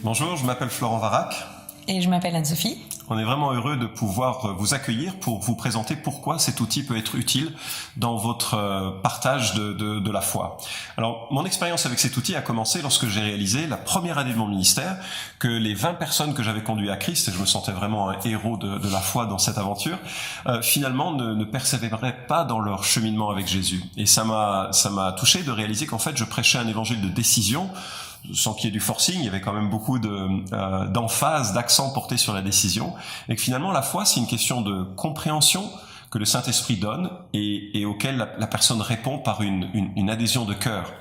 Bonjour, je m'appelle Florent Varac. Et je m'appelle Anne-Sophie. On est vraiment heureux de pouvoir vous accueillir pour vous présenter pourquoi cet outil peut être utile dans votre partage de la foi. Alors, mon expérience avec cet outil a commencé lorsque j'ai réalisé la première année de mon ministère que les 20 personnes que j'avais conduites à Christ, et je me sentais vraiment un héros de la foi dans cette aventure, finalement ne persévéraient pas dans leur cheminement avec Jésus. Et ça m'a touché de réaliser qu'en fait, je prêchais un évangile de décision, sans qu'il y ait du forcing, il y avait quand même beaucoup d'emphase, d'accent porté sur la décision, et que finalement la foi c'est une question de compréhension que le Saint-Esprit donne et auquel la personne répond par une adhésion de cœur.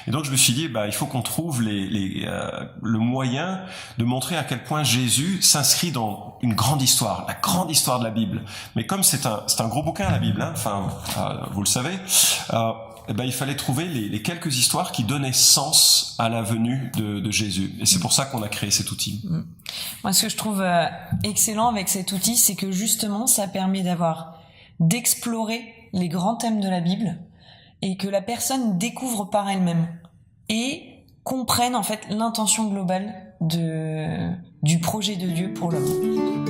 Et donc je me suis dit, il faut qu'on trouve le moyen de montrer à quel point Jésus s'inscrit dans une grande histoire, la grande histoire de la Bible. Mais comme c'est un gros bouquin la Bible, vous le savez, il fallait trouver les quelques histoires qui donnaient sens à la venue de Jésus. Et c'est pour ça qu'on a créé cet outil. Moi, ce que je trouve excellent avec cet outil, c'est que justement, ça permet d'explorer les grands thèmes de la Bible et que la personne découvre par elle-même et comprenne en fait l'intention globale du projet de Dieu pour l'homme.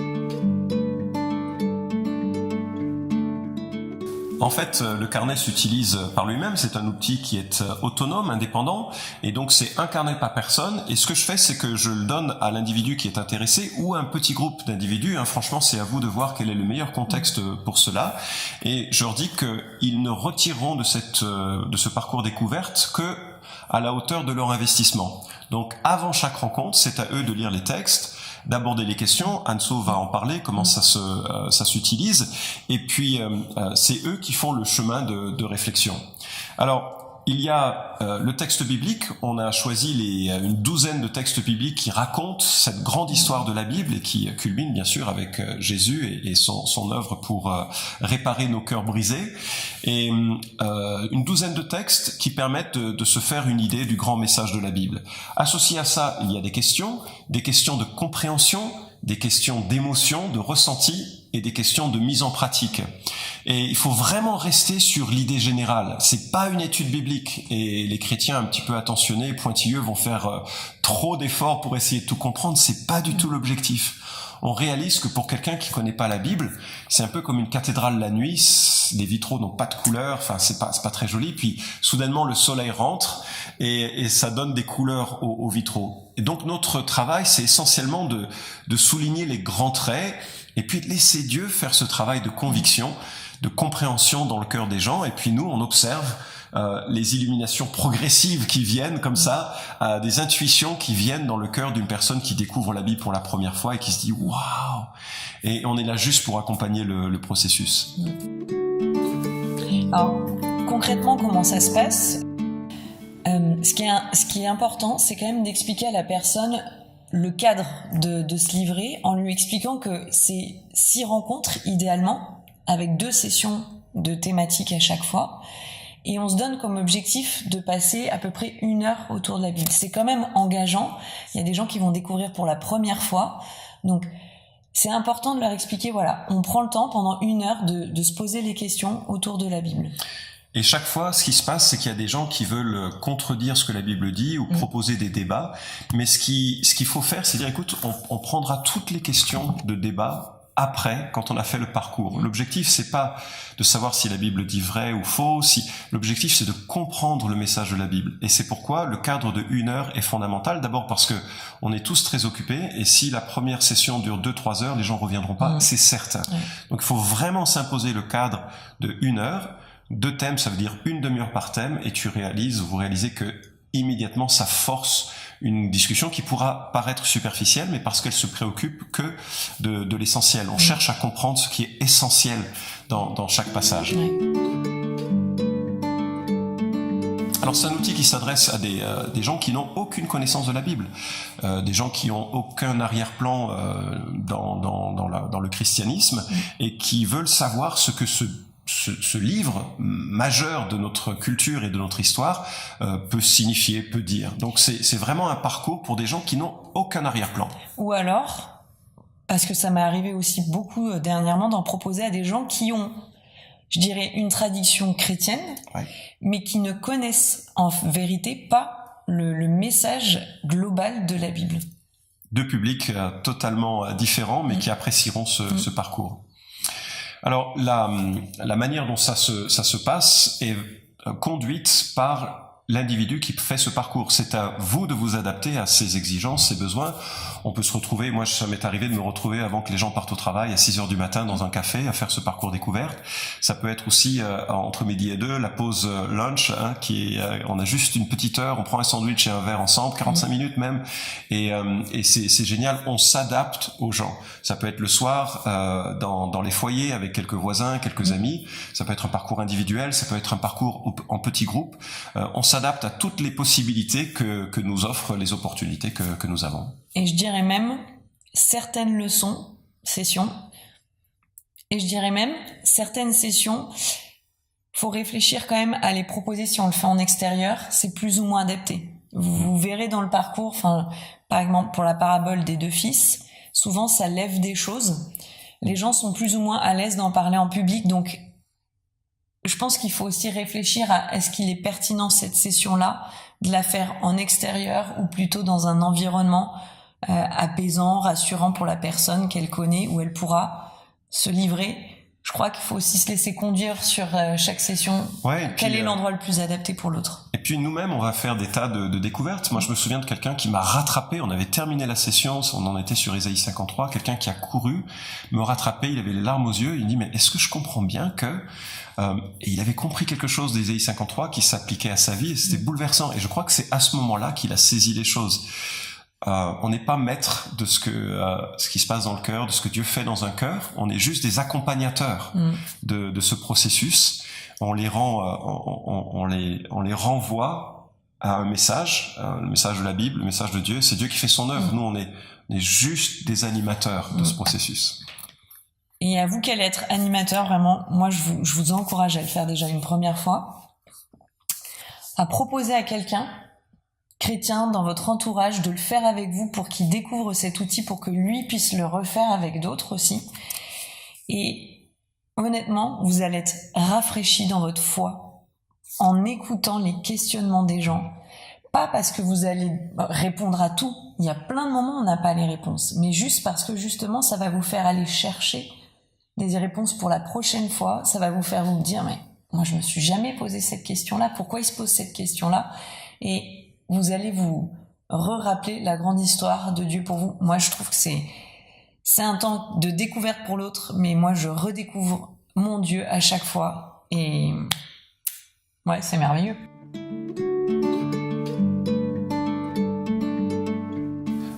En fait, le carnet s'utilise par lui-même, c'est un outil qui est autonome, indépendant, et donc c'est un carnet par personne, et ce que je fais, c'est que je le donne à l'individu qui est intéressé, ou à un petit groupe d'individus, franchement, c'est à vous de voir quel est le meilleur contexte pour cela, et je leur dis qu'ils ne retireront de ce parcours découverte que à la hauteur de leur investissement. Donc, avant chaque rencontre, c'est à eux de lire les textes, d'aborder les questions. Anso va en parler, comment ça s'utilise. Et puis, c'est eux qui font le chemin de réflexion. Alors, il y a le texte biblique. On a choisi une douzaine de textes bibliques qui racontent cette grande histoire de la Bible et qui culmine bien sûr avec Jésus et son œuvre pour réparer nos cœurs brisés. Et une douzaine de textes qui permettent de se faire une idée du grand message de la Bible. Associé à ça, il y a des questions de compréhension, des questions d'émotion, de ressenti et des questions de mise en pratique. Et il faut vraiment rester sur l'idée générale. C'est pas une étude biblique et les chrétiens un petit peu attentionnés, pointilleux vont faire trop d'efforts pour essayer de tout comprendre. C'est pas du tout l'objectif. On réalise que pour quelqu'un qui connaît pas la Bible, c'est un peu comme une cathédrale la nuit, les vitraux n'ont pas de couleur, c'est pas très joli, puis soudainement le soleil rentre et ça donne des couleurs aux vitraux. Et donc notre travail, c'est essentiellement de souligner les grands traits et puis de laisser Dieu faire ce travail de conviction, de compréhension dans le cœur des gens, et puis nous, on observe les illuminations progressives qui viennent comme ça, des intuitions qui viennent dans le cœur d'une personne qui découvre la Bible pour la première fois et qui se dit « Waouh !» Et on est là juste pour accompagner le processus. Alors, concrètement, comment ça se passe ? Ce qui est important, c'est quand même d'expliquer à la personne le cadre de ce livret en lui expliquant que c'est 6 rencontres, idéalement, avec 2 sessions de thématiques à chaque fois. Et on se donne comme objectif de passer à peu près 1 heure autour de la Bible. C'est quand même engageant. Il y a des gens qui vont découvrir pour la première fois. Donc, c'est important de leur expliquer, on prend le temps pendant 1 heure de se poser les questions autour de la Bible. Et chaque fois, ce qui se passe, c'est qu'il y a des gens qui veulent contredire ce que la Bible dit ou proposer des débats. Mais ce qu'il faut faire, c'est dire, écoute, on prendra toutes les questions de débat après, quand on a fait le parcours. L'objectif, c'est pas de savoir si la Bible dit vrai ou faux. L'objectif, c'est de comprendre le message de la Bible. Et c'est pourquoi le cadre de 1 heure est fondamental. D'abord parce que on est tous très occupés. Et si la première session dure 2-3 heures, les gens reviendront pas. C'est certain. Donc, il faut vraiment s'imposer le cadre de 1 heure. 2 thèmes, ça veut dire 1 demi-heure par thème. Et vous réalisez que immédiatement, ça force une discussion qui pourra paraître superficielle, mais parce qu'elle se préoccupe que de l'essentiel. On cherche à comprendre ce qui est essentiel dans chaque passage. Alors c'est un outil qui s'adresse à des gens qui n'ont aucune connaissance de la Bible, des gens qui n'ont aucun arrière-plan dans le christianisme et qui veulent savoir ce que ce livre majeur de notre culture et de notre histoire peut signifier, peut dire. Donc c'est vraiment un parcours pour des gens qui n'ont aucun arrière-plan. Ou alors, parce que ça m'est arrivé aussi beaucoup dernièrement d'en proposer à des gens qui ont, je dirais, une tradition chrétienne, mais qui ne connaissent en vérité pas le message global de la Bible. deux publics totalement différents, mais qui apprécieront ce parcours. Alors la manière dont ça se passe est conduite par l'individu qui fait ce parcours. C'est à vous de vous adapter à ses exigences, ses besoins. On peut se retrouver, moi ça m'est arrivé de me retrouver avant que les gens partent au travail à 6h du matin dans un café à faire ce parcours découverte. Ça peut être aussi entre midi et 2, la pause lunch, on a juste une petite heure, on prend un sandwich et un verre ensemble, 45 minutes même, et c'est génial, on s'adapte aux gens. Ça peut être le soir dans les foyers avec quelques voisins, quelques amis, ça peut être un parcours individuel, ça peut être un parcours en petits groupes. On s'adapte à toutes les possibilités que nous offrent les opportunités que nous avons. Et je dirais même certaines sessions, et je dirais même certaines sessions, faut réfléchir quand même à les proposer si on le fait en extérieur, c'est plus ou moins adapté. Vous verrez dans le parcours, par exemple pour la parabole des 2 fils, souvent ça lève des choses. Les gens sont plus ou moins à l'aise d'en parler en public, donc je pense qu'il faut aussi réfléchir à est-ce qu'il est pertinent cette session-là de la faire en extérieur ou plutôt dans un environnement apaisant, rassurant pour la personne qu'elle connaît, où elle pourra se livrer. Je crois qu'il faut aussi se laisser conduire sur chaque session. Quel est l'endroit le plus adapté pour l'autre. Et puis nous-mêmes, on va faire des tas de découvertes. Moi, je me souviens de quelqu'un qui m'a rattrapé. On avait terminé la session, on en était sur Ésaïe 53. Quelqu'un qui a couru, me rattraper, il avait les larmes aux yeux. Il dit, mais est-ce que je comprends bien que... et il avait compris quelque chose d'Ésaïe 53 qui s'appliquait à sa vie, et c'était bouleversant. Et je crois que c'est à ce moment-là qu'il a saisi les choses. On n'est pas maître de ce qui se passe dans le cœur, de ce que Dieu fait dans un cœur. On est juste des accompagnateurs de ce processus. On les renvoie à un message, le message de la Bible, le message de Dieu. C'est Dieu qui fait son œuvre. Nous, on est juste des animateurs de ce processus. Et à vous qui allez être animateur, vraiment, moi je vous encourage à le faire déjà une première fois, à proposer à quelqu'un chrétien dans votre entourage de le faire avec vous pour qu'il découvre cet outil, pour que lui puisse le refaire avec d'autres aussi. Et honnêtement, vous allez être rafraîchi dans votre foi en écoutant les questionnements des gens. Pas parce que vous allez répondre à tout, il y a plein de moments où on n'a pas les réponses, mais juste parce que justement ça va vous faire aller chercher des réponses pour la prochaine fois, ça va vous faire vous dire mais moi je me suis jamais posé cette question-là, pourquoi il se pose cette question-là? Et vous allez vous re-rappeler la grande histoire de Dieu pour vous. Moi, je trouve que c'est un temps de découverte pour l'autre, mais moi, je redécouvre mon Dieu à chaque fois. Et ouais, c'est merveilleux.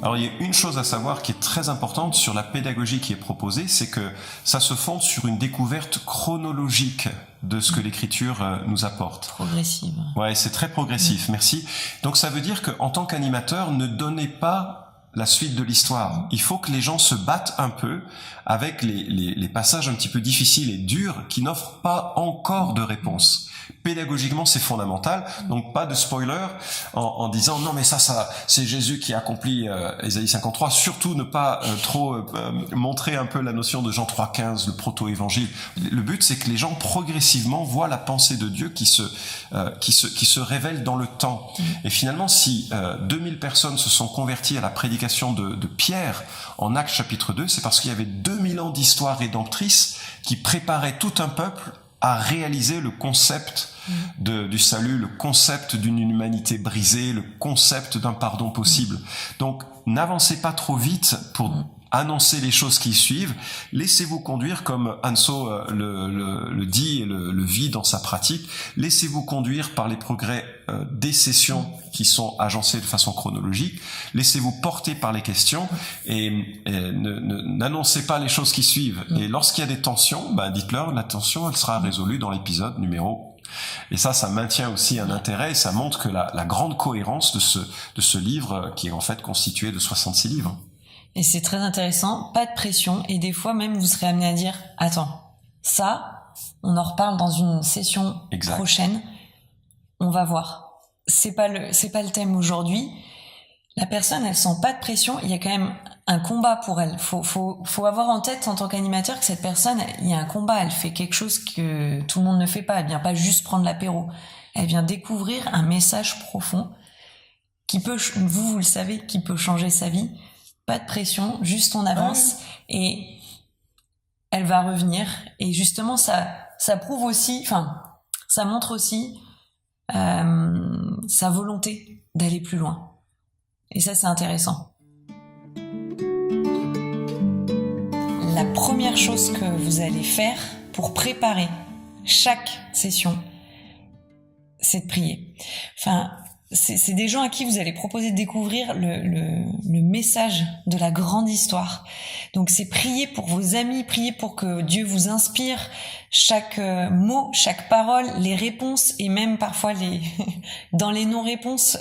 Alors il y a une chose à savoir qui est très importante sur la pédagogie qui est proposée, c'est que ça se fonde sur une découverte chronologique de ce que l'écriture nous apporte. Progressive. Ouais, c'est très progressif, merci. Donc ça veut dire qu'en tant qu'animateur, ne donnez pas la suite de l'histoire. Il faut que les gens se battent un peu avec les passages un petit peu difficiles et durs qui n'offrent pas encore de réponse. Pédagogiquement, c'est fondamental. Donc, pas de spoiler en disant non, mais ça, c'est Jésus qui accomplit Ésaïe 53. Surtout ne pas trop montrer un peu la notion de Jean 3,15, le proto-évangile. Le but, c'est que les gens progressivement voient la pensée de Dieu qui se révèle dans le temps. Et finalement, si 2000 personnes se sont converties à la prédication de Pierre en Actes chapitre 2, c'est parce qu'il y avait 2000 ans d'histoire rédemptrice qui préparait tout un peuple à réaliser le concept du salut, le concept d'une humanité brisée, le concept d'un pardon possible. Donc, n'avancez pas trop vite pour annoncer les choses qui suivent. Laissez-vous conduire, comme Anso le dit et le vit dans sa pratique. Laissez-vous conduire par les progrès des sessions qui sont agencées de façon chronologique. Laissez-vous porter par les questions et n'annoncez pas les choses qui suivent. Et lorsqu'il y a des tensions, dites-leur, la tension, elle sera résolue dans l'épisode numéro. Et ça maintient aussi un intérêt et ça montre que la grande cohérence de ce livre qui est en fait constitué de 66 livres. Et c'est très intéressant, pas de pression, et des fois même vous serez amené à dire « Attends, ça, on en reparle dans une session prochaine, on va voir. » C'est pas le thème aujourd'hui. La personne, elle sent pas de pression, il y a quand même un combat pour elle. Faut avoir en tête en tant qu'animateur que cette personne, il y a un combat, elle fait quelque chose que tout le monde ne fait pas, elle vient pas juste prendre l'apéro. Elle vient découvrir un message profond qui peut, vous le savez, qui peut changer sa vie. pas de pression, juste on avance et elle va revenir. Et justement, ça prouve aussi, enfin, ça montre aussi sa volonté d'aller plus loin. Et ça, c'est intéressant. La première chose que vous allez faire pour préparer chaque session, c'est de prier. Enfin, c'est des gens à qui vous allez proposer de découvrir le message de la grande histoire. Donc c'est prier pour vos amis, prier pour que Dieu vous inspire chaque mot, chaque parole, les réponses et même parfois dans les non-réponses,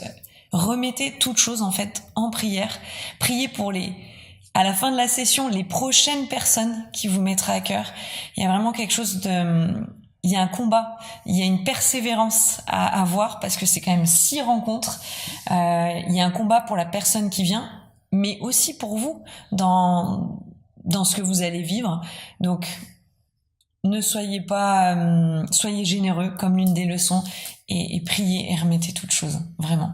remettez toute chose en fait en prière. Priez pour à la fin de la session, les prochaines personnes qui vous mettra à cœur. Il y a vraiment quelque chose il y a un combat, il y a une persévérance à avoir parce que c'est quand même 6 rencontres. Il y a un combat pour la personne qui vient, mais aussi pour vous dans ce que vous allez vivre. Donc, ne soyez pas, soyez généreux comme l'une des leçons et priez et remettez toute chose, vraiment.